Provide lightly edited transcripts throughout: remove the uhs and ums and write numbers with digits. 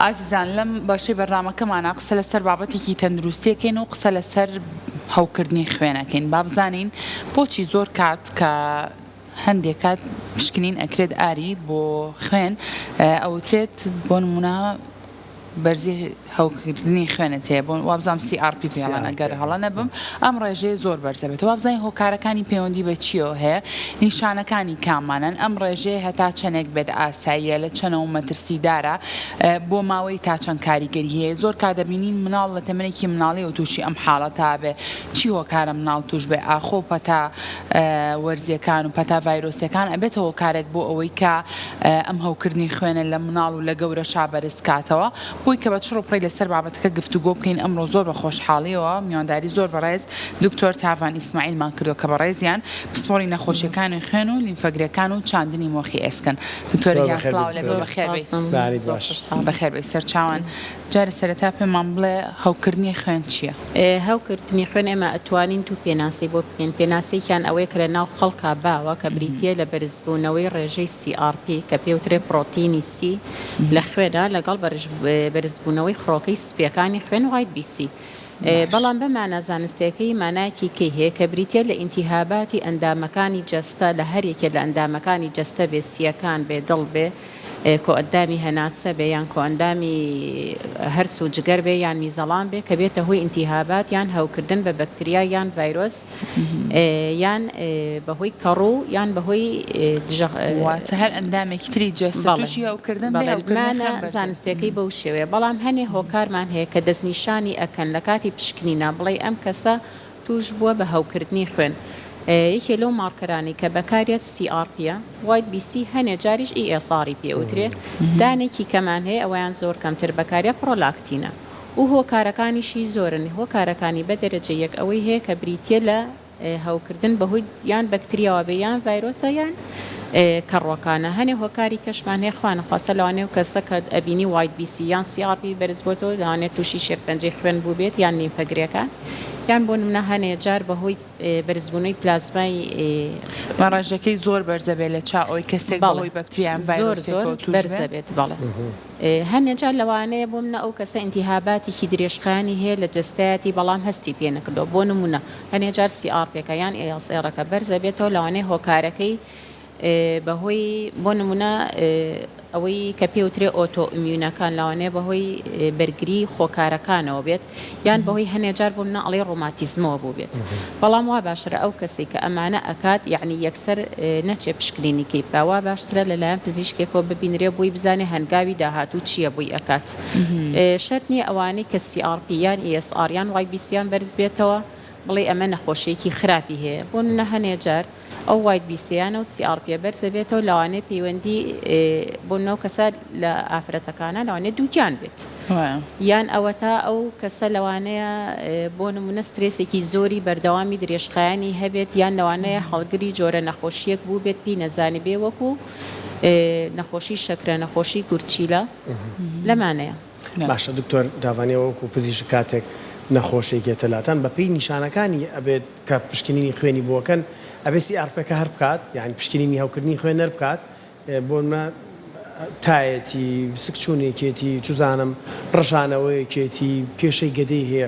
ئازیزان لەم باشەی بەرنامەکەمانە قسە لەسەر بابەتێکی تەندروستیەکەین و قسە لەسەر هەوکردنی خوێنەکەین. با بزانین بۆچی زۆر کات کە هەندێک کات پشکنین ئەکرێت ئاری بۆ خوێن ئەوترێت بۆ نمونە بەرزی هەوکردنی خوێنت هەیە بۆ وابزانام CRP پێڵان ئەگەر هەڵە نەبم ئەم ڕێژەیە زۆر بەرزە بێت. وابزانین هۆکارەکانی پەیوەندی بە چیەوە هەیە، نیشانەکانی کامانن، ئەم ڕێژەیە هەتا چەندێک بێت ئاساییە لە چەنەوە مەترسیدارە بۆ ماوەی تا چەند کاریگەری هەیە. زۆر کادەبینین مناڵ لە تەمەنێکی مناڵی و تووشی ئەم حاڵەتا بێ چی هۆکارە مناڵ توش بێ ئاخۆ پەتا وەرزیەکان و پەتا ڤایرۆسیەکان ئەبێتە هۆکارێک بۆ ئەوەی کە ئەم هەوکردنی خوێنە لە مناڵ و لە گەورەشا بەرز کاتەوە بۆی کە بە چڕۆپڕی لەسەر بابەتەکە گفتوگۆ بکەین. ئەمڕۆ زۆر بە خۆشحاڵیەوە میوانداری زۆر بەڕێز دکتۆر تاڤان ئیسماعیلمان کردو کە بەڕێزیان پسپۆڕی نەخۆشیەکانی خوێن و لیمفەگرەکان و چاندنی مۆخی ئێسکن. دکتۆر یاسڵاو لە زۆر بەخێر بێ سەرچاوان. جارە سەرەتا پێمان بڵێ هەوکردنی خوێن چییە؟ هەوکردنی خوێن ئێمە ئەتوانین دوو پێناسی بۆ بکەین. پێناسێکیان ئەوەیە کە لە ناو خەڵکا باوە کە بریتیە لە بەرزبوونەوەی ڕێژەی CRP کە پێوترێ پرۆتینی C لە خوێنە لەگەڵ بەرزبوونەوەی خڕۆکەی سپیەکانی خوێن YBC. بەڵام بەمانە زانستیەکەی مانایەکی کەی هەیە کە بریتە لە ئینتیهاباتی ئەندامەکانی جەستە لە هەرێکە لە ئەندامەکانی جەستە بێ سیەکان بێ دڵ بێ کۆئەندامی هەناسە بێ یان کۆئەندامی هەرس و جگەر بێ یان میزەڵان بێ کە بێتە هۆی ئینتیهابات یان هەوکردن بە بەکتریا یان ڤایرۆس یان بەهۆی کەڕوو یان بەهۆی واتە هەر ئەندامێکی تری جەستە تووشی هەوکردن بێمانە زانستیەکەی بەو شێوەیە. بەڵام هەنێ هۆکارمان هەیە کە دەستنیشانی ئەکەن لە کاتی پشکنینە بڵێ ئەم کەسە توش بووە بە هەوکردنی خوێن. یەکێ لەو مارکەرانی کە بەکارێت CRP-ە YBC هەنێ جاریش ESR پێوترێ دانێکی کەمان هەیە ئەویان زۆر کەمتر بەکارێت پرۆلاکتینە و هۆکارەکانیشی زۆرن. هۆکارەکانی بە دەرەجە یەک ئەوەی هەیە کە بریتە لە هەوکردن بەهۆی یان بەکتریاوە بێ یان ڤایرۆسە یان کەڕۆکانە. هەنێ هۆکاری کەشمان هەیە خوانەخواسە لەوانەیە و کەسە کە ئەبینی YBC یان CRP بەرز بۆتەوە لەوانێت تووشی شێرپەنجەی خوێن بوو بێت یان لیمفەگرەکان یان بۆ نمونە هەنێ جار بەهۆی بەرزبوونەوەی پلازمای ڕێژەکەی زۆر بەرزە بێت لە چاوی کەسێک بەڵی بەکتریان زۆر بەرزە بێت. بەڵێ هەنێ جار لەوانەیە بۆ منە ئەو کەسە ئینتیهاباتێکی درێژخانی هەیە لە جەستایەتی بەڵام هەستی پێ نەکردەوە. بۆ نمونە هەنێ جار CRP-ەکە یان ESR-ەکە بەرزە بێتەوە لەوانەیە هۆکارەکەی بەهۆی بۆ نمونە ئەوەی کە پێوترێ ئۆتۆ ئیمیونەکان لەوانەیە بەهۆی بەرگری خۆکارەکانەوە بێت یان بەهۆی هەنێجار بوو منە ئەڵێ ڕۆماتیزمەوە بوو بێت. بەڵام وا باشترە ئەو کەسی کە ئەمانە ئەکات یعنی یەکسەر نەچێ پشکنینیکەی باوا باشترە لەلایەن پزیشکێکەوە ببینرێ بووی بزانێ هەنگاوی داهاتوو چییە بووی ئەکات. شەرت نییە ئەوانەی کە CRP یان ESR یان YBC یان بەرز بێتەوە بڵێ ئەمە نەخۆشیەکی خراپی هەیە. بۆ منە هەنێجار ئەو YBC-یانە و CRP بەرزە بێتەوە لەوانەیە پەیوەندی بۆ نەو کەسە لە ئافرەتەکانە لەوانەیە دووگیان بێت یان ئەوە تا ئەو کەسە لەوانەیە بۆ نمونە سترێسێکی زۆری بەردەوامی درێژخایانی هەبێت یان لەوانەیە هەڵگری جۆرە نەخۆشیەک بوو بێت پێی نەزانی بێ وەکو نەخۆشی شەکرە نەخۆشی گورچیلە لەمانەیە. باشە دکتۆر داوانەوە وەکو پزیشک کاتێک نەخۆشیێکی تەلاتان بە پێی نیشانەکانی ئەبێت کە پشکنینی خوێنی بۆکەن ئەبێ CRP-ەکە هەر بکات یعنی پشکنینی هەوکردنی خوێن نەر بکات بۆ تایەتی سکچوونێکێتی چوزانم ڕژانەوەیەکێتی کێشەی گەدەی هەیە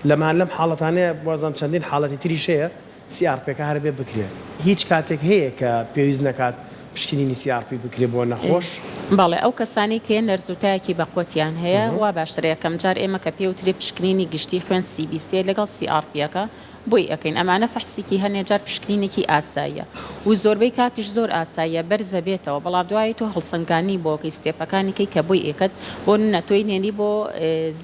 لەمان لەم حاڵەتانەیە بۆزانام چەندین حاڵەتی تریش هەیە CRP-ەکە هەر بێ بکرێت. هیچ کاتێک هەیە کە پێویست نەکات پشکنینی CRP بکرێت بۆ نەخۆش؟ بەڵێ ئەو کەسانی کە نەرزوتایەکی بەقوتیان هەیە وا باشترە یەکەم جار ئێمە کە پێوترێ پشکنینی گشتی خوێن CBC لەگەڵ CRP-ەکە بۆی ئەەکەین. ئەمانە فەحسێکی هەنێجار پشکنینێکی ئاساییە و زۆربەی کاتیش زۆر ئاساییە بەرزە بێتەوە بەڵام دوای تۆ هەڵسەنگانی بۆکەی ستێپەکانیکەی کە بۆی ئێکت بۆ نەتۆی نێنی بۆ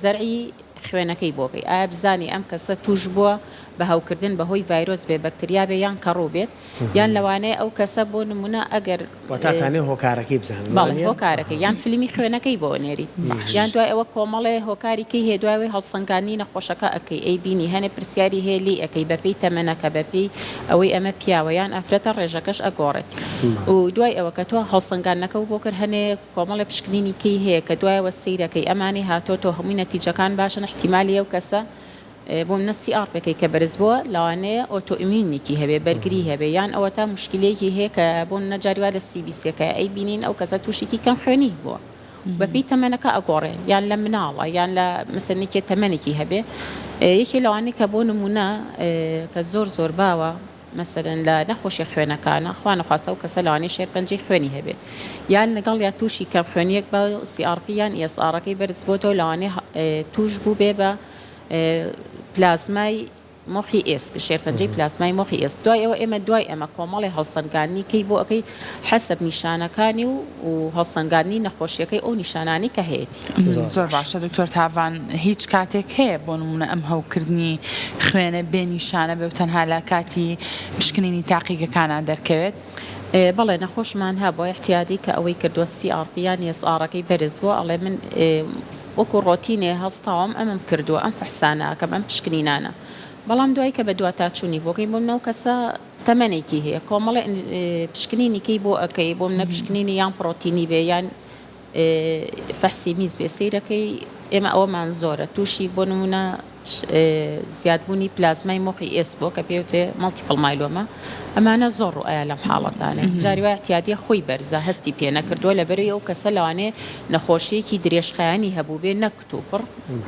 زەرعی خوێنەکەی بۆکەی ئایا بزانی ئەم کەسە توش بووە بە هەوکردن بەهۆی ڤایرۆس بێ بەکتریا بێ یان کەڕوو بێت یان لەوانەیە ئەو کەسە بۆ نمونە ئەگەر تاتانێ هۆکارەکەی بزانن هۆکارەکەی یان فیلمی خوێنەکەی بۆ نێری یان دوای ئەوە کۆمەڵێ هۆکاریکەی هەیە دوای هەڵسەنگانی نەخۆشەکە ئەەکەی ئەی بینی هەنێ پرسیاری هەیە لی ئەەکەی بەپێی تەمەنەکە بەپێی ئەوەی ئەمە پیاوە یان ئەفرەتە ڕێژەکەش ئەگۆڕێت و دوای ئەوە کە تۆ هەڵسەنگانەکە و بۆ کرد هەنێ کۆمەڵێ پشکنینی کەی هەیە کە دوایەوە سەیرەکەی ئەمانی هاتۆ تۆ هەمووی نەتیجەکان باشن احتیمالی ئەو کەسە بۆ منە CRP-ەکەی کە بەرز بووە لەوانەیە ئۆتۆ ئیمیونێکی هەبێ بەرگری هەبێ یان ئەوە تا مشکلەیەکی هەیە کە بۆ منە جاریوا لە CBC-ەکە ئەی بینین ئەو کەسە تووشێکی کەم خوێنی بووە بەپی تەمەنەکە ئەگۆڕێ یان لە مناڵە یان لە مەسەرنێکی تەمەنێکی هەبێ یەکی لەوانەیە کە بۆ نمونە کە زۆر باوە مەسەرەن لە نەخۆشی خوێنەکانە خوا نەخواستە و کەسە لەوانەیە شێرپەنجەی خوێنی هەبێت یان لەگەڵ یا تووشی کەم خوێنیەک بە CRP یان ESRەکەی بەرز بۆتەوە لەوانەیە توش بوو بێ بە پلازمای مۆخی ئێسک شێرپەنجەی پلاسمای مۆخی ئێست دوای ئەوە ئێمە دوای ئەمە کۆمەڵی هەڵسەنگاندنی کەی بۆ ئەەکەی حەسەب نیشانەکانی و هەڵسەنگاندنی نەخۆشیەکەی ئەو نیشانانی کە هەیەی زۆر باشە دکتۆر تاوان هیچ کاتێک هەیە بۆ نمونە ئەم هەوکردنی خوێنە بێ نیشانە بێ و تەنها لە کاتی پشکنینی تاقیگەکانە دەرکەوێت بەڵێ نەخۆشمان هە بۆ احتیادی کە ئەوەی کردووە CRP یان ESRەکەی بەرز بووە ئەڵێ من وەکو ڕۆتینێ هەستاوم ئەمەم کردووە ئەم فەحسانەکەم ئەم پشکنینانە بەڵام دوای کە بە دواتاچوونی بۆکەی بۆم نەو کەسە تەمەنێکی هەیە کۆمەڵی پشکنینیکەی بۆ ئەەکەی بۆم نە پشکنینی یان پرۆتینی بێ یان فەحسی میز بێ سیرەکەی ئێمە ئەوەمان زۆرە تووشی بۆ نمونە زیادبوونی پلازمای مۆخی ئێس بۆ کە پێوتێ مەڵتیپڵ مایلۆمە ئەمانە زۆر ڕوئایە لەم حاڵەتانێ جاری وای احتیادیە خۆی بەرزە هەستی پێ نەکردووە لەبەرەوەی ئەو کەسە لەوانێ نەخۆشیەکی درێژخایانی هەبوو بێ نەکت و پڕ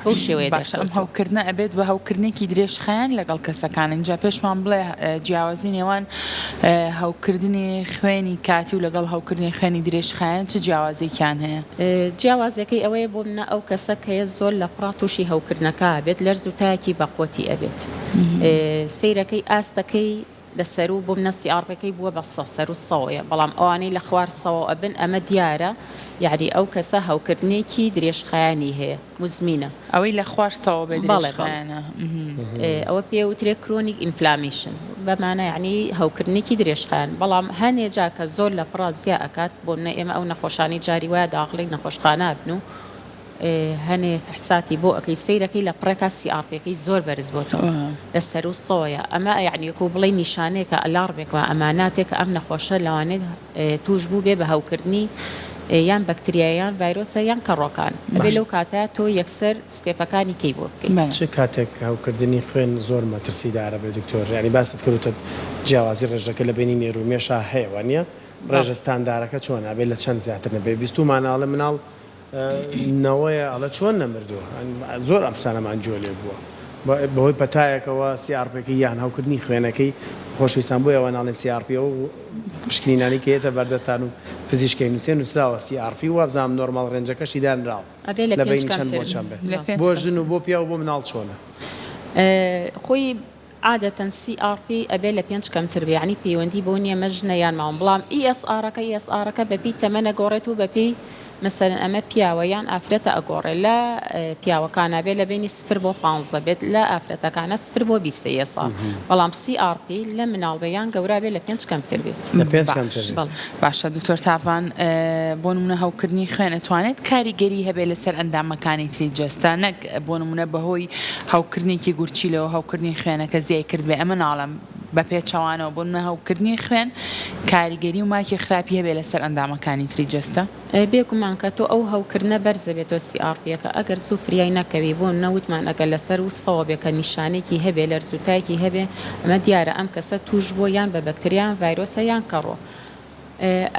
بەو شێوەیە باشە ئەم هەوکردنە ئەبێت بە هەوکردنێکی درێژخایان لەگەڵ کەسەکان اینجا پێشمان بڵێ جیاوازی نێوان هەوکردنی خوێنی کاتی و لەگەڵ هەوکردنی خوێنی درێژخایان چه جیاوازێکیان هەیە جیاوازەکەی ئەوەیە بۆ منە ئەو کەسە کە زۆر لە پڕاتوشی هەوکردنەکە بێت لەرز و تایەکی بەقوتی ئەبێت سیرەکەی ئاستەکەی لەسەر و بۆ منە CRPەکەی بووە بە سەر و سەوەیە بەڵام ئەوانەی لە خوار سەوە ئەبن ئەمە دیارە یعنی ئەو کەسە هەوکردنێکی درێژخایانی هەیە مزمینە ئەوەی لە خوارسەوە بێت درێژخایانە ئەوە پێوترێت کرۆنیک ئینفلامیشن بەمانە یعنی هەوکردنێکی درێژخایان بەڵام هەنێجا کە زۆر لە پڕازیا ئەکات بۆ منە ئێمە ئەو نەخۆشانی جاری وایە داخڵێک نەخۆشخانە بن و هەنێ فحساتی بۆ ئەەکەی سیرەکەی لە پڕێکا CRPەکەی زۆر بەرز بۆتەوە لەسەر و سۆیە ئەمە یعنیکو بڵێ نیشانەیەکە ئەلارمێکەوە ئەماناتێکە ئەم نەخۆشە لەوانێت توش بوو بێ بە هەوکردنی یان بەکتریایان ڤایرۆسە یان کەڕۆکان بێ لەو کاتە تۆ یەکسەر ستێپەکانی کەی بۆ بکەیت چه کاتێک هەوکردنی خوێن زۆر مەترسیدارە بێ دکتۆر ینی باست کردوتە جیاوازی ڕێژەکە لە بینی نێرومێشە هەیە وانە ڕێژەستاندارەکە چۆن ئەبێ لە چەند زیاتر نەبێ بیستمانناڵە مناڵ نەوەیە ئەڵە چۆن نەمردووە زۆر ئەم شتانەمان جۆ لێ بووە بەهۆی پەتایەکەوە CRPەکەی یان هەوکردنی خوێنەکەی خۆشویستان بۆ ئەوە ناڵێن CRP و پشکنینانی کێتە بەردەستان و پزیشکی نووسێن نووسراوە CRP و وابزانام نۆرماڵ ڕێنجەکەشی دانراوە لە بینی چەند بۆ چەند بێت بۆ ژن و بۆ پیا و بۆ مناڵ چۆنە خۆی عادەتەن CRP ئەبێ لە 5 کەمتر بێ یعنی پەیوەندی بۆ نییە مەژنە یان ماوە بڵام ESRەکە بەپی تەمەنە گۆڕێت و بەپی مثلا ئەمە پیاوە یان ئافرەتە ئەگۆڕێ لە پیاوەکانە بێت لە بینی 0 بۆ 15 بێت لە ئافرەتەکانە 0 بۆ 20 ئێسا بەڵام CRP لە مناڵبەیان گەورە بێت لە 5 کەمتر بێت باشە دکتۆر تاوان بۆ نمونە هەوکردنی خوێن ئەتوانێت کاریگەری هەبێت لەسەر ئەندامەکانی تری جەستە نەک بۆ نمونە بەهۆی هەوکردنێکی گورچیلەوە هەوکردنی خوێنەکە زیای کرد بێ ئەمە ناڵم بە پێچەوانەوە بۆ نمونە هەوکردنی خوێن کاریگەری و ماکی خراپی هەبێت لەسەر ئەندامەکانی تری جەستە بێگومان کە تۆ ئەو هەوکردنە بەرزە بێتەوە CRPەکە ئەگەر زوو فریای نەکەوی بۆ نەوتمان ئەگەر لەسەر و سەوابێکە نیشانێکی هەبێ لە رزوتایەکی هەبێ ئەمە دیارە ئەم کەسە توش بۆ یان بە بەکتریان ڤایرۆسە یان کەڕۆ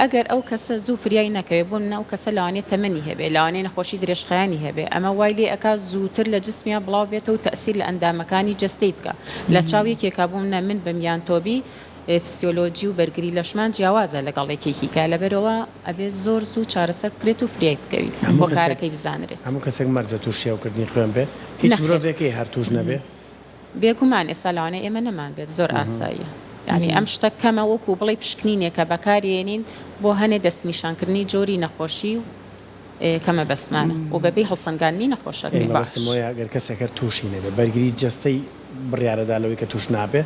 ئەگەر ئەو کەسە زوو فریای نەکەوێ بۆ منە ئەو کەسە لەوانێت تەمەنی هەبێ لەوانێ نەخۆشی درێژخایانی هەبێ ئەمە وای لێ ئەکا زووتر لە جسمیان بڵاو بێتەوە و تەئسیر لە ئەندامەکانی جەستەی بکە لە چاویەکێکا بۆ منە من بەمیان تۆبی فسیۆلۆجی و بەرگری لەشمان جیاوازە لەگەڵێکێکی کا لەبەرەوە ئەبێ زۆر زوو چارەسەر بکرێت و فریای بکەویت بۆ کارەکەی بزانرێت هەموو کەسێک مەرجە تووشی هەوکردنی خوێن بێ هیچ مرۆڤێکی هەر توش نەبێ بێگومان ئێستا لەوانەیە ئێمە نەمان بێت زۆر ئاساییە یعنی ئەم شتە کەمە وەکو بڵێ پشکنینێکە بەکارێنین بۆ هەنێ دەستنیشانکردنی جۆری نەخۆشی و کەمە بەسمانە و بەبێ هەڵسەنگاندنی نەخۆشەکەی باشمۆیە ئەگەر کەسێکە تووشی نەبێ بەرگری جەستەی بڕیارەدا لەوەی کە توش نابێ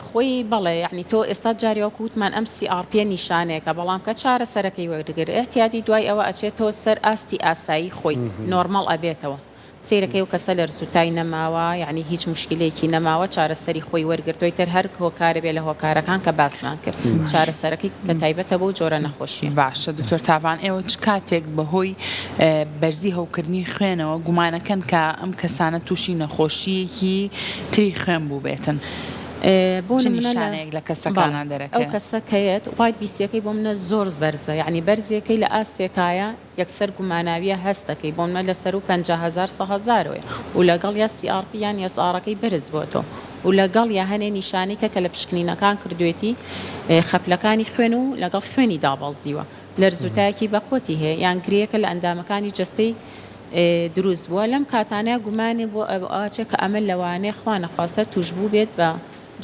خۆی بەڵێ یعنی تۆ ئێستا جاریوەکو وتمان ئەم CRP نیشانەیەکە بەڵام کە چارە سەرەکەی وەردەگرێت احتیاجی دوای ئەوە ئەچێتەوە سەر ئاستی ئاسایی خۆی نۆرماڵ ئەبێتەوە سیرەکەی و کەسە لە رزوتای نەماوە یعنی هیچ مشکلێکی نەماوە چارەسەری خۆی وەرگرتوی تر هەر هۆکارە بێ لە هۆکارەکان کە باسمان کرد چارەسەرەکەی کە تایبەتە بۆ جۆرە نەخۆشیە باشە دکتۆر تاوان ئێوە چ کاتێک بەهۆی بەرزی هەوکردنی خوێنەوە گومانەکەن کە ئەم کەسانە تووشی نەخۆشیەکی تری خوێن بوو بێتن بۆ نیشانەیەک لە کەسەکانە دەرەکە ئەو کەسەکەیت وایت بیسیەکەی بۆ منە زۆر بەرزە یعنی بەرزیەکەی لە ئاستێکایە یەکسەر گوماناویە هەستەکەی بۆ منە لەسەر و 50,000 و لەگەڵ یا CRP یان یاسارەکەی بەرز بۆ تۆ و لەگەڵ یا هەنێ نیشانێکە کە لە پشکنینەکان کردوێتی خەپلەکانی خوێن و لەگەڵ خوێنی دابەزیوە لەرزوتایەکی بەقوتی هەیە یان گرێەکە لە ئەندامەکانی جستەی دروست بووە لەم کاتانەیە گومانی بۆ ئاچێک کە ئەمە لەوانەیە خوا نەخواستە توش بوو بێت بە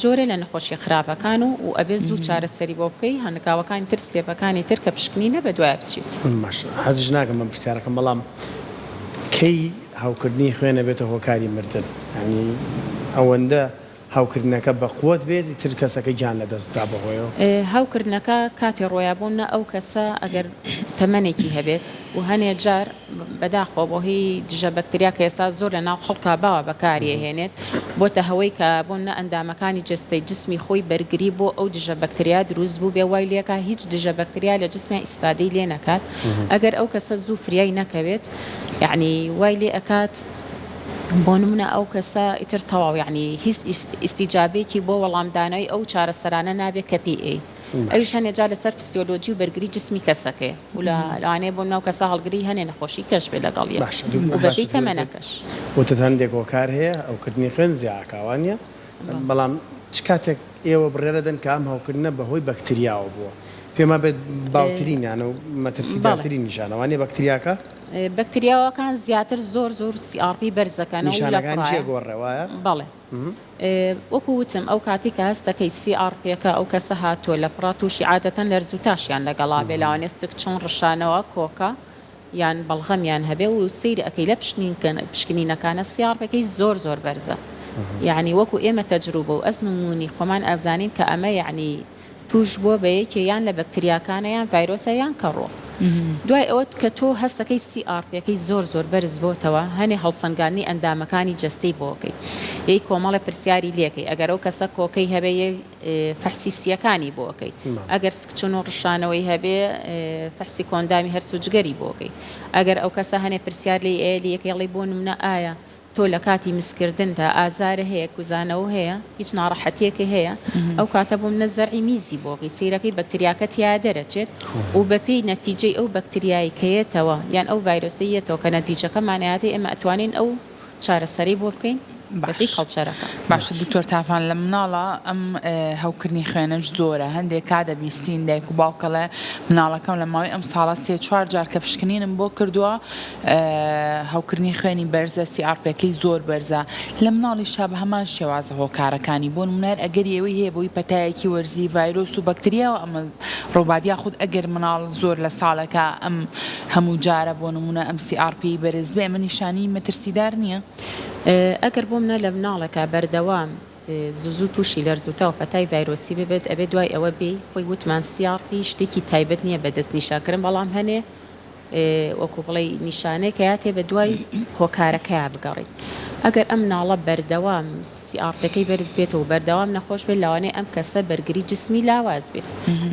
جۆرە لە نەخۆشی خراپەکان و ئەبێ زوو چارەسەری بۆ بکەی هەنگاوەکانی تر ستێپەکانی تر کە پشکنینە بە دوای بچیت حەزش ناکەم من پرسیارەکەم بەڵام کەی هاوکردنی خوێنە بێتە هۆکاری مردن ینی ئەوەندە هاوکردنەکە بە قوت بێت تر کەسەکە گیان لە دەستدا بەهۆیەوە هاوکردنەکە کاتی ڕۆیابوونە ئەو کەسە ئەگەر تەمەنێکی هەبێت و هەنێ جار بەداخۆ بۆ هی دژە بەکتریا کە ئێستا زۆر لە ناو خەڵکا باوە بەکاریهێنێت بۆتە هەوەی کە بۆنە ئەندامەکانی جستەی جسمی خۆی بەرگری بۆ ئەو دژە بەکتریا دروست بوو بێ وای لێکە هیچ دژە بەکتریا لە جسمی ئیسپادەی لێ نەکات ئەگەر ئەو کەسە زوو فریای نەکەوێت یعنی وای لێ ئەکات بۆ نمونە ئەو کەسە ئیتر تەواو یعنی هیچ ئیستیجابێکی بۆ وەڵامدانەوەی ئەو چارەسەرانە نابێت کە پێ ئەویش هەنێجا لەسەر فسیۆلۆجی و بەرگری جسمی کەسەکەیە و لەوانەیە بۆ ناو کەسە هەڵگری هەنێ نەخۆشی کەش بێ لەگەڵیە و بەشی تەمەنەکەش وتت هەندێک هۆکار هەیە ئەوکردنی خوێن زیاکاوانە بەڵام چ کاتێک ئێوە بڕێرەدەن کە ئەم هاوکردنە بەهۆی بەکتریاوە بووە پێما بێت باوترینیانە و مەترسیدارترین نیشانەوانێ بەکتریاکە بەکتریاوەکان زیاتر زۆر CRP بەرزەکەن گۆڕێوایە بەڵێ وەکو وتم ئەو کاتی کە هەستەکەی CRPەکە ئەو کەسە هاتووە لە پڕات تووشی عادەتەن لەرزوتاشیان لەگەڵا بێ لەوانێ سک چۆن ڕشانەوە کۆکە یان بەڵغەمیان هەبێ و سیر ئەەکەی لە پشکنینەکانە CRPەکەی زۆر زۆر بەرزە یعنی وەکو ئێمە تەجروبە و ئەس نمونی خۆمان ئەزانین کە ئەمە یعنی توش بۆ بەیەکێ یان لە بەکتریاکانە یان ڤایرۆسە یان کەڕۆ دوای ئەوەت کە تۆ هەستەکەی CRPەکەی زۆر زۆر بەرز بۆتەوە هەنێ هەڵسەنگاندنی ئەندامەکانی جستەی بۆکەی یەی کۆمەڵە پرسیاری لێکەی ئەگەر ئەو کەسە کۆکەی هەبێ فەحسی سیەکانی بۆکەی ئەگەر سکچن و ڕشانەوەی هەبێ فەحسی کۆندامی هەرسوجگەری بۆکەی ئەگەر ئەو کەسە هەنێ پرسیار لی یەکێڵی بۆ نمونە ئایا تۆ لە کاتی مسکردندا ئازارە هەیە کوزانەوە هەیە هیچ ناڕەحەتیەکە هەیە ئەو کاتە بۆ منە زەرعی میزی بۆقی سیرەکەی بەکتریاکە تیا دەرەچێت و بەپێی نەتیجەی ئەو بەکتریایی کەیەتەوە یان ئەو ڤایرۆسیەتەوە کە نەتیجەکەمانایەتی ئێمە ئەتوانین ئەو چارەسەری بۆ بکەین بەپێی کەڵچەرەکە باشە دکتۆر تافان لە مناڵە ئەم هەوکردنی خوێنەش زۆرە هەندێک کادە بیستین دایک و باوکەڵێ مناڵەکەم لە ماوەی ئەم ساڵە 3-4 جار کە پشکنینم بۆ کردووە هەوکردنی خوێنی بەرزە CRPەکەی زۆر بەرزە لە مناڵی شە بە هەمان شێوازە هۆکارەکانی بۆ نمونەر ئەگەر ئێوەی هەیە بۆی پەتایەکی وەرزی ڤایرۆس و بەکتریاوە ئەمە ڕۆبادیا خود ئەگەر مناڵ زۆر لە ساڵەکە ئەم هەموو جارە بۆ نمونە ئەم CRP بەرز بێ ئەمە نیشانی مەترسیدار نییە ئەگەر بۆ منە لە مناڵەکە بەردەوام زوو تووشی لەرزوتە و پەتای ڤایرۆسی ببێت ئەبێ دوای ئەوە بێ خۆی وتمان CRP شتێکی تایبەت نییە بەدەست نیشاکردن بەڵام هەنێ وەکو بڵێ نیشانەیە کە یاتێ بە دوای هۆکارەکەیە بگەڕێت ئەگەر ئەم ناڵە بەردەوام CRPەکەی بەرز بێتەوە بەردەوام نەخۆش بێت لەوانەیە ئەم کەسە بەرگری جسمی لاواز بێت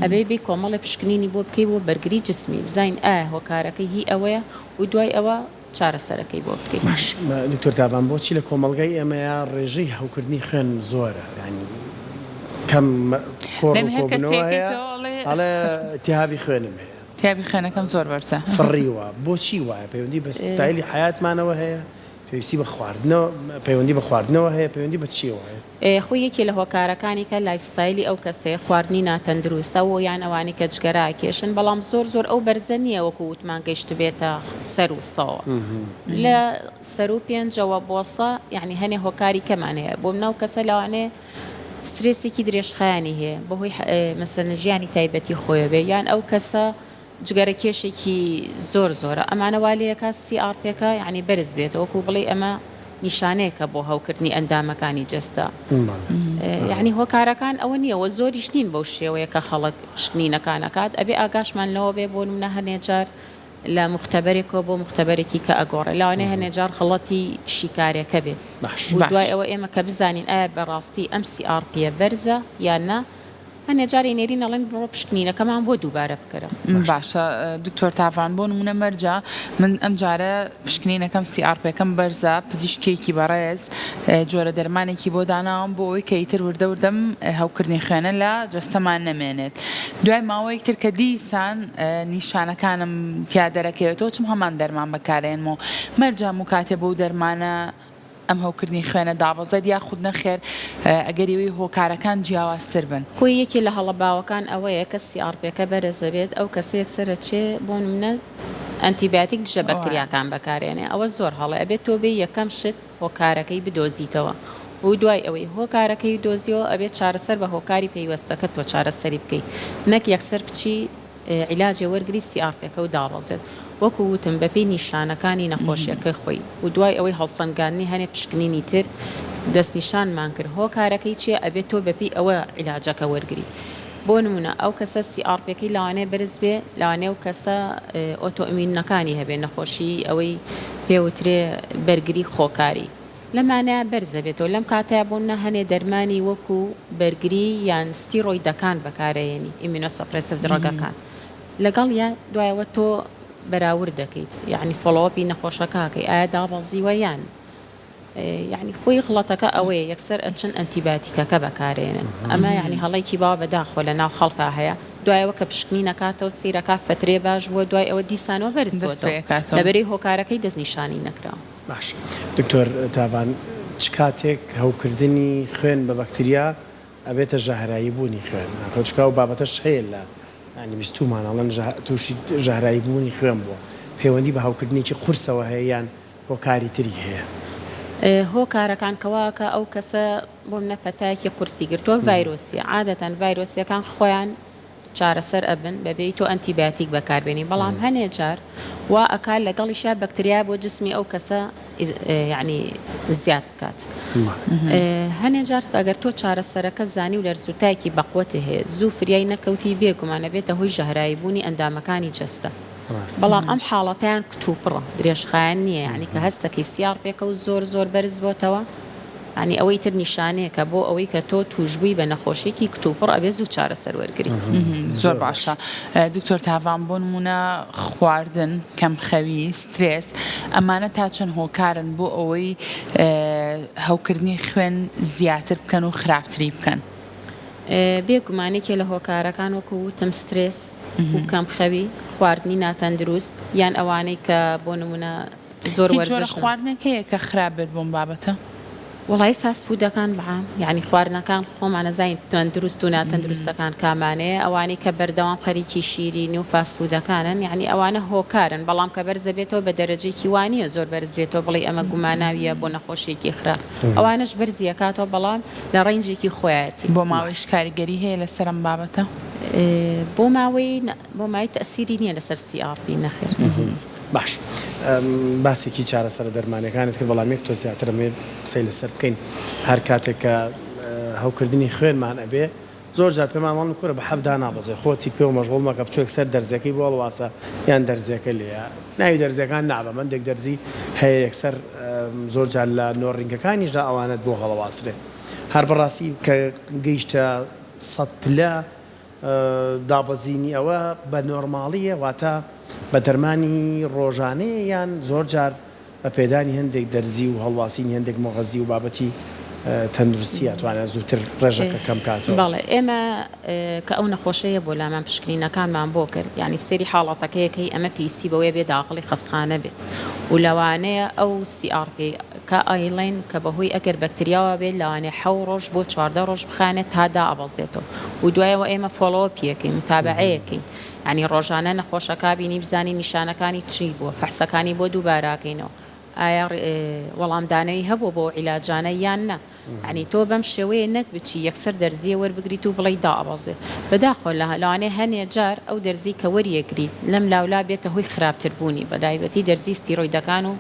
ئەبێ بێ کۆمەڵی پشکنینی بۆ بکەی بۆ بەرگری جسمی بزین ئایا هۆکارەکەی هی ئەوەیە و دوای ئەوە چارەسەرەکەی بۆ بکەیت دکتۆر تاوان بۆچی لە کۆمەلگای ئێمەیە ڕێژەی هەوکردنی خوێن زۆرە ینی کەم ئەڵێ تیابی خوێنم هەیە تیابی خوێنەکەم زۆر بەرزە فڕیوە بۆچی وایە پەیوەندی بە ستایلی حیاتمانەوە هەیە پێویستی بە خواردنەوە پەیوەندی بە خواردنەوە هەیە پەیوەندی بە چیەوە هەیە خۆی یەکێ لە هۆکارەکانی کە لایفستایلی ئەو کەسەیە خواردنی ناتەندروستە و یان ئەوانی کە جگەرا کێشن بەڵام زۆر زۆر ئەو بەرزە نییە وەکو وتمان گەیشت بێتە سەر و سەوە لە سەر و پێنجەوە بۆسە یعنی هەنێ هۆکاری کەمانەیە بۆ مناو کەسە لەوانێ سرێسێکی درێژخایانی هەیە بەهۆی مەسەلەن ژیانی تایبەتی خۆیە بێ یان ئەو کەسە جگەرە کێشێکی زۆر زۆرە ئەمانە والەیەکە CRPەکە یعنی بەرز بێت وەکو بڵێ ئەمە نیشانەیەکە بۆ هەوکردنی ئەندامەکانی جەستە یعنی هۆکارەکان ئەوە نییەوە زۆریش نین بەو شێوەیە کە خەڵک پشکنینەکانەکات ئەبێ ئاگاشمان لەوە بێ بۆ نمونە هەنێجار لە مختبەرێکەوە بۆ مختبەرێکی کە ئەگۆڕێ لەوانەیە هەنێجار خەڵەتی شیکارێکە بێت و دوای ئەوە ئێمە کە بزانین ئایا بەڕاستی ئەم CRPە بەرزە یان نا هەنێ جاری نێری نەڵێن بڕۆ پشکنینەکەمان بۆ دووبارە بکەرە. باشە دکتۆر تاڤان بۆ نمونە مەرجە من ئەم جارە پشکنینەکەم CRP-کەم بەرزە پزیشکێکی بەڕێز جۆرە دەرمانێکی بۆ داناوم بۆ ئەوەی کە ئیتر وردەوردەم هەوکردنی خوێنە لە جەستەمان نەمێنێت دوای ماوەیەک تر کە دیسان نیشانەکانم تیا دەرەکەوێتەوە چم هەمان دەرمان بەکارێنمەوە مەرجە و کاتێ بۆ دەرمانە ئەم هەوکردنی خوێنە دابەزێت یا خود نەخێر ئەگەریوی هۆکارەکان جیاوازتر بن خۆی یەکی لە هەڵەباوەکان ئەوەیە کە CRP-کە بەرزە بێت ئەو کەسێک سەرە چێ بۆ نمونە ئەنتیبیاتیک دژە بەکتریاکان بەکارێنێ ئەوە زۆر هەڵە ئەبێت تۆ بێ یەکەم شت هۆکارەکەی بدۆزیتەوە و دوای ئەوەی هۆکارەکەی دۆزیەوە ئەبێت چارەسەر بە هۆکاری پێیوەستەکە تۆ چارەسەری بکەیت نەک یەکسەر بچی عیلاجێ وەرگری CRP-کە و داڕۆزێت وەکو وتم بەپێی نیشانەکانی نەخۆشیەکە خۆی و دوای ئەوەی هەڵسەنگاندنی هەنێ پشکنینی تر دەستنیشانمان کرد هۆکارەکەی چیە ئەبێت تۆ بەپێی ئەوە عیلاجەکە وەرگری بۆ نمونە ئەو کەسە CRP-کەی لەوانەیە بەرز بێ لەوانەیە و کەسە ئۆتۆئیمینەکانی هەبێ نەخۆشی ئەوەی پێوترێ بەرگری خۆکاری لەمانە بەرزە بێتەوە لەم کاتەیە بوونە هەنێ دەرمانی وەکو بەرگری یان ستیڕۆیدەکان بەکارەیەنی ئیمینۆسەپرێسیڤ دڕەگەکان لەگەڵ یان دوایەوە تۆ بەراورد دەکەیت یعنی فۆلۆپی نەخۆشەکەکەی ئایا دابەزیوە یان یعنی خۆی غڵەتەکە ئەوەیە یەکسەر ئەچن ئەنتیبیاتیکەکە بەکارێنن ئەمە یعنی هەڵێکی باوە بەداخۆ لە ناو خەڵکا هەیە دوایەوە کە پشکنی نەکاتەوە سیرەکە فترێ باش بووە دوای ئەوە دیسانەوە بەرز بووەتەوە لەبەرەی هۆکارەکەی دەستنیشانی نەکراوە. باش دکتۆر تاڤان چ کاتێک هەوکردنی خوێن بە بەکتریا ئەبێتە ژەهرایی بوونی خوێن چکا و بابەتەش هەیە لە ینی بیستومانەڵەن تووشی ژەهرایی بوونی خوێن بووە پەیوەندی بە هەوکردنێکی قورسەوە هەیە یان هۆکاری تری هەیە هۆکارەکان کەواکە ئەو کەسە بۆ منە پەتایەکی قورسی گرتووە ڤایرۆسی عادەتەن ڤایرۆسیەکان خۆیان چارەسەر ئەبن بەبێی تۆ ئەنتیبیاتیک بەکاربێنی بەڵام هەنێ جار وا ئەکار لەگەڵیشا بەکتریا بۆ جسمی ئەو کەسە یعنی زیاد بکات هەنێ جار ئەگەر تۆ چارەسەرەکە زانی و لەرزوتایەکی بەقوەتە هەیە زوو فریای نەکەوتی بێگومانە بێتە هۆی ژەهرایی بوونی ئەندامەکانی جەستە بەڵام ئەم حاڵەتیان کتوپڕە درێژخایەن نییە یعنی کە هەستەکەی CRP-کە و زۆر زۆر بەرز بۆتەوە ینی ئەوەی تر نیشانەیە کە بۆ ئەوەی کە تۆ توشبووی بە نەخۆشیێکی کتوپڕ ئەبێ زوو چارەسەر وەرگریت زۆر باشە دکتۆر تاڤان بۆ نمونە خواردن کەم خەوی سترێس ئەمانە تا چەند هۆکارن بۆ ئەوەی هەوکردنی خوێن زیاتر بکەن و خراپتری بکەن بێگومانێکی لە هۆکارەکان وەکو وتم سترێس و کەم خەوی خواردنی ناتەندروست یان ئەوانەی کە بۆ نمونە زۆر وەرزش خواردنەکەیە کە خراپ بێت بۆم بابەتە وڵی فاسفودەکان بەعام یعنی خواردنەکان خۆمانە زین تەندروست و ناتەندروستەکان کامانەیە ئەوانەی کە بەردەوام خەریکی شیرینی و فاسفودەکانن یعنی ئەوانە هۆکارن بەڵام کە بەرزە بێتەوە بە دەرەجێکی وانە زۆر بەرز بێتەوە بڵێ ئەمە گوماناویە بۆ نەخۆشیێکی خراپ ئەوانش بەرزیەکاتەوە بەڵام لە ڕێنجێکی خۆیەتی بۆ ماوەی کاریگەری هەیە لەسەر ئەم بابەتە بۆ مای تەسیری نییە لەسەر CRP نەخێر باش باسێکی چارەسەر دەرمانەکانت کرد بەڵام یەک تۆ زیاترمێ قسەی لەسەر بکەین هەر کاتێک کە هەوکردنی خوێنمان ئەبێ زۆر جار پێمان وڵم کوورە بە حەبدا نابەزێ خۆتی پێ و مەشغوڵ مەکە بچۆک سەر دەرزەکەی بۆ هەڵواسە یان دەرزەکە لێە ناوی دەرزەکان نابە مندێک دەرزی هەیە یەکسەر زۆر جار لە نۆڕینگەکانیشدا ئەوانت بۆ هەڵەواسرێ هەر بەڕاستی کە گەیشتە 100 پلە دابەزینی ئەوە بە نۆرماڵیە واتە بە دەرمانی ڕۆژانەیە یان زۆر جار بە پێدانی هەندێک دەرزی و هەڵواسینی هەندێک مۆغەزی و بابەتی تەندروستی ئەتوانێت زووتر ڕێژەکە کەم کاتەوە بەڵێ ئێمە کە ئەو نەخۆشەیە بۆ لامان پشکنینەکانمان بۆ کرد یعنی سێری حاڵەتەکەیەکەی ئەمە پێویستی بەوەیە بێ داخڵی خەستخانە بێت و لەوانەیە ئەو CRP کە ئایڵێن کە بەهۆی ئەگەر بەکتریاوە بێت لەوانەیە 7 ڕۆژ بۆ 14 ڕۆژ بخانێت تا دائەبەزێتەوە و دوایەوە ئێمە فۆلۆپیەکەین متابعەیەکەین ینی ڕۆژانە نەخۆشەکە بینی بزانی نیشانەکانی چی بووە فەحسەکانی بۆ دووباراکەینەوە ئایا وەڵامدانەوەی هەبوو بۆ عیلاجانە یان نە ینی تۆ بەم شێوەیە نەک بچی یەکسەر دەرزیە وەربگریت و بڵی دائەبەزێ بەداخۆ لەوانێ هەنێ جار ئەو دەرزی کە وەریەگریت لەم لاولا بێتە هۆی خراپتربوونی بەدایبەتی دەرزی ستیرۆیدەکان و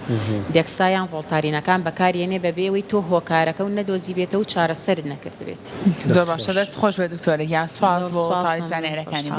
دێکسایان ڤۆڵتارینەکان بەکارێنێ بەبێەوەی تۆ هۆکارەکە و نەدۆزی بێتە و چارەسەر نەکردبێت زۆر باشە دەست خۆش بێ دکتۆرە یان سوپاس بۆ زانێرەکانی